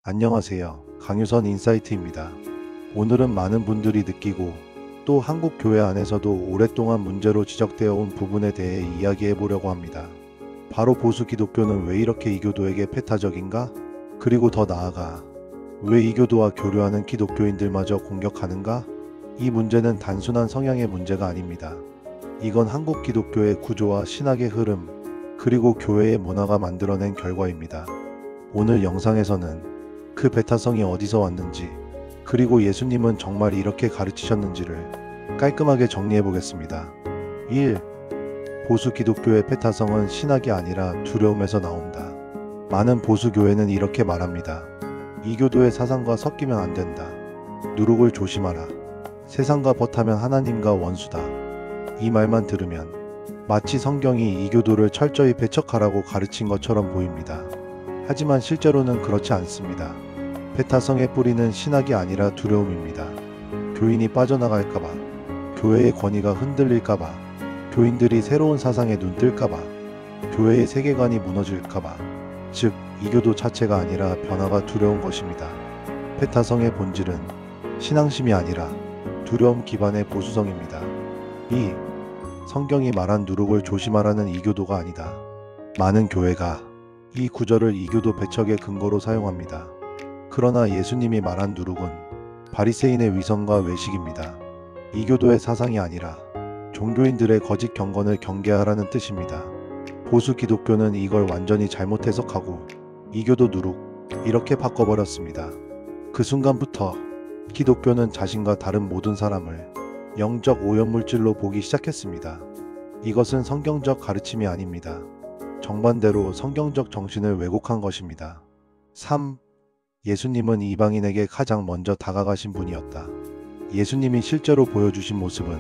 안녕하세요. 강유선 인사이트입니다. 오늘은 많은 분들이 느끼고 또 한국 교회 안에서도 오랫동안 문제로 지적되어 온 부분에 대해 이야기해 보려고 합니다. 바로 보수 기독교는 왜 이렇게 이교도에게 패타적인가? 그리고 더 나아가 왜 이교도와 교류하는 기독교인들마저 공격하는가? 이 문제는 단순한 성향의 문제가 아닙니다. 이건 한국 기독교의 구조와 신학의 흐름, 그리고 교회의 문화가 만들어낸 결과입니다. 오늘 영상에서는 그 배타성이 어디서 왔는지, 그리고 예수님은 정말 이렇게 가르치셨는지를 깔끔하게 정리해 보겠습니다. 1. 보수 기독교의 배타성은 신학이 아니라 두려움에서 나온다. 많은 보수 교회는 이렇게 말합니다. 이교도의 사상과 섞이면 안 된다. 누룩을 조심하라. 세상과 벗하면 하나님과 원수다. 이 말만 들으면 마치 성경이 이교도를 철저히 배척하라고 가르친 것처럼 보입니다. 하지만 실제로는 그렇지 않습니다. 배타성의 뿌리는 신학이 아니라 두려움입니다. 교인이 빠져나갈까봐, 교회의 권위가 흔들릴까봐, 교인들이 새로운 사상에 눈뜰까봐, 교회의 세계관이 무너질까봐, 즉 이교도 자체가 아니라 변화가 두려운 것입니다. 배타성의 본질은 신앙심이 아니라 두려움 기반의 보수성입니다. 2. 성경이 말한 누룩을 조심하라는 이교도가 아니다. 많은 교회가 이 구절을 이교도 배척의 근거로 사용합니다. 그러나 예수님이 말한 누룩은 바리새인의 위선과 외식입니다. 이교도의 사상이 아니라 종교인들의 거짓 경건을 경계하라는 뜻입니다. 보수 기독교는 이걸 완전히 잘못 해석하고 이교도 누룩 이렇게 바꿔버렸습니다. 그 순간부터 기독교는 자신과 다른 모든 사람을 영적 오염물질로 보기 시작했습니다. 이것은 성경적 가르침이 아닙니다. 정반대로 성경적 정신을 왜곡한 것입니다. 3. 예수님은 이방인에게 가장 먼저 다가가신 분이었다. 예수님이 실제로 보여주신 모습은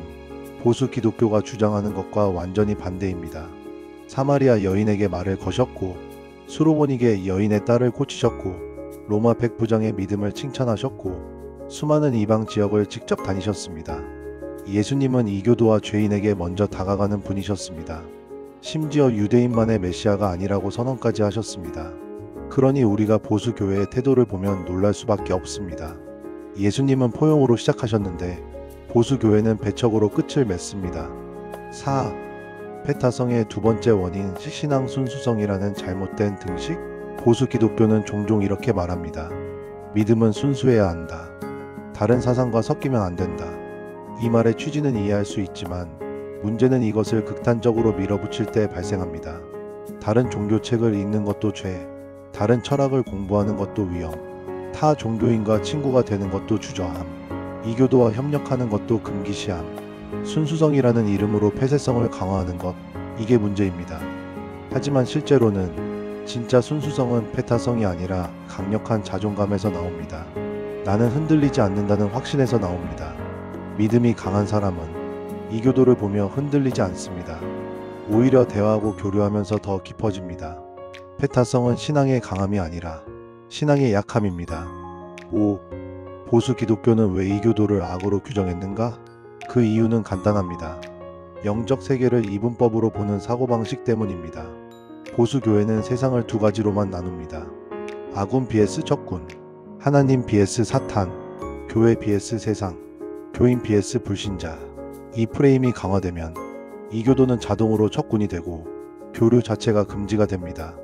보수 기독교가 주장하는 것과 완전히 반대입니다. 사마리아 여인에게 말을 거셨고, 수로보닉의 여인의 딸을 고치셨고, 로마 백부장의 믿음을 칭찬하셨고, 수많은 이방 지역을 직접 다니셨습니다. 예수님은 이교도와 죄인에게 먼저 다가가는 분이셨습니다. 심지어 유대인만의 메시아가 아니라고 선언까지 하셨습니다. 그러니 우리가 보수 교회의 태도를 보면 놀랄 수밖에 없습니다. 예수님은 포용으로 시작하셨는데 보수 교회는 배척으로 끝을 맺습니다. 4. 배타성의 두 번째 원인 신앙 순수성이라는 잘못된 등식? 보수 기독교는 종종 이렇게 말합니다. 믿음은 순수해야 한다. 다른 사상과 섞이면 안 된다. 이 말의 취지는 이해할 수 있지만 문제는 이것을 극단적으로 밀어붙일 때 발생합니다. 다른 종교책을 읽는 것도 죄, 다른 철학을 공부하는 것도 위험, 타 종교인과 친구가 되는 것도 주저함, 이교도와 협력하는 것도 금기시함, 순수성이라는 이름으로 폐쇄성을 강화하는 것, 이게 문제입니다. 하지만 실제로는 진짜 순수성은 배타성이 아니라 강력한 자존감에서 나옵니다. 나는 흔들리지 않는다는 확신에서 나옵니다. 믿음이 강한 사람은 이교도를 보며 흔들리지 않습니다. 오히려 대화하고 교류하면서 더 깊어집니다. 배타성은 신앙의 강함이 아니라 신앙의 약함입니다. 5. 보수 기독교는 왜 이교도를 악으로 규정했는가? 그 이유는 간단합니다. 영적 세계를 이분법으로 보는 사고방식 때문입니다. 보수 교회는 세상을 두 가지로만 나눕니다. 아군 vs 적군, 하나님 vs 사탄, 교회 vs 세상, 교인 vs 불신자. 이 프레임이 강화되면 이교도는 자동으로 적군이 되고 교류 자체가 금지가 됩니다.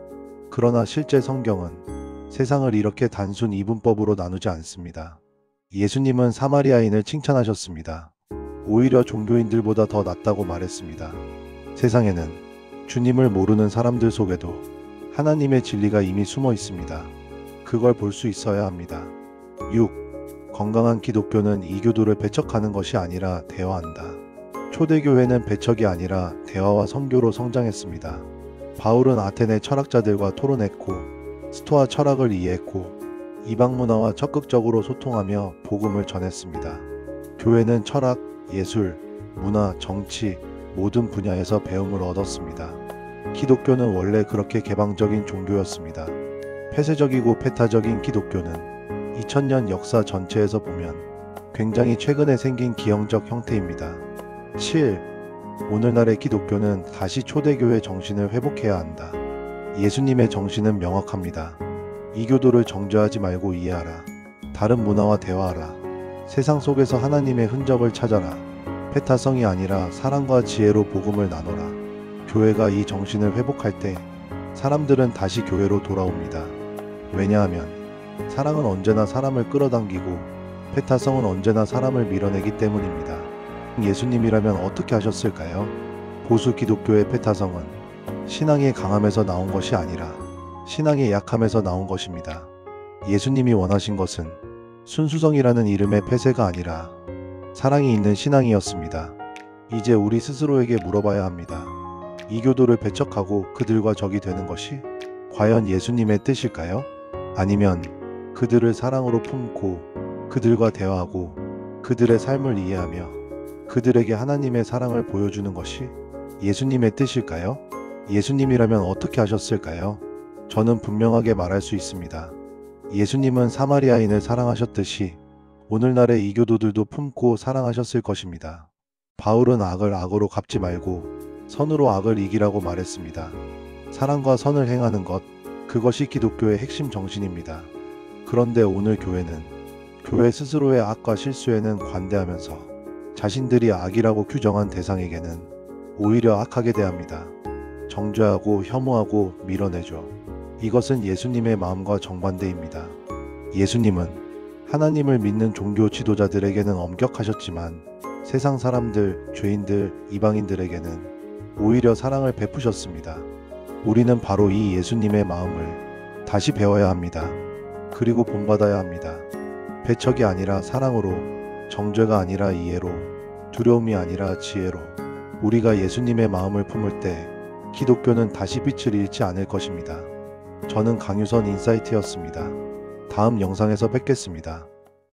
그러나 실제 성경은 세상을 이렇게 단순 이분법으로 나누지 않습니다. 예수님은 사마리아인을 칭찬하셨습니다. 오히려 종교인들보다 더 낫다고 말했습니다. 세상에는 주님을 모르는 사람들 속에도 하나님의 진리가 이미 숨어 있습니다. 그걸 볼 수 있어야 합니다. 6. 건강한 기독교는 이교도를 배척하는 것이 아니라 대화한다. 초대교회는 배척이 아니라 대화와 선교로 성장했습니다. 바울은 아테네 철학자들과 토론했고 스토아 철학을 이해했고 이방 문화와 적극적으로 소통하며 복음을 전했습니다. 교회는 철학, 예술, 문화, 정치 모든 분야에서 배움을 얻었습니다. 기독교는 원래 그렇게 개방적인 종교였습니다. 폐쇄적이고 배타적인 기독교는 2000년 역사 전체에서 보면 굉장히 최근에 생긴 기형적 형태입니다. 7. 오늘날의 기독교는 다시 초대교회 정신을 회복해야 한다. 예수님의 정신은 명확합니다. 이교도를 정죄하지 말고 이해하라. 다른 문화와 대화하라. 세상 속에서 하나님의 흔적을 찾아라. 패타성이 아니라 사랑과 지혜로 복음을 나눠라. 교회가 이 정신을 회복할 때 사람들은 다시 교회로 돌아옵니다. 왜냐하면 사랑은 언제나 사람을 끌어당기고 패타성은 언제나 사람을 밀어내기 때문입니다. 예수님이라면 어떻게 하셨을까요? 보수 기독교의 패타성은 신앙의 강함에서 나온 것이 아니라 신앙의 약함에서 나온 것입니다. 예수님이 원하신 것은 순수성이라는 이름의 폐쇄가 아니라 사랑이 있는 신앙이었습니다. 이제 우리 스스로에게 물어봐야 합니다. 이교도를 배척하고 그들과 적이 되는 것이 과연 예수님의 뜻일까요? 아니면 그들을 사랑으로 품고 그들과 대화하고 그들의 삶을 이해하며 그들에게 하나님의 사랑을 보여주는 것이 예수님의 뜻일까요? 예수님이라면 어떻게 하셨을까요? 저는 분명하게 말할 수 있습니다. 예수님은 사마리아인을 사랑하셨듯이 오늘날의 이교도들도 품고 사랑하셨을 것입니다. 바울은 악을 악으로 갚지 말고 선으로 악을 이기라고 말했습니다. 사랑과 선을 행하는 것, 그것이 기독교의 핵심 정신입니다. 그런데 오늘 교회는 교회 스스로의 악과 실수에는 관대하면서 자신들이 악이라고 규정한 대상에게는 오히려 악하게 대합니다. 정죄하고 혐오하고 밀어내죠. 이것은 예수님의 마음과 정반대입니다. 예수님은 하나님을 믿는 종교 지도자들에게는 엄격하셨지만 세상 사람들, 죄인들, 이방인들에게는 오히려 사랑을 베푸셨습니다. 우리는 바로 이 예수님의 마음을 다시 배워야 합니다. 그리고 본받아야 합니다. 배척이 아니라 사랑으로, 정죄가 아니라 이해로, 두려움이 아니라 지혜로. 우리가 예수님의 마음을 품을 때 기독교는 다시 빛을 잃지 않을 것입니다. 저는 강유선 인사이트였습니다. 다음 영상에서 뵙겠습니다.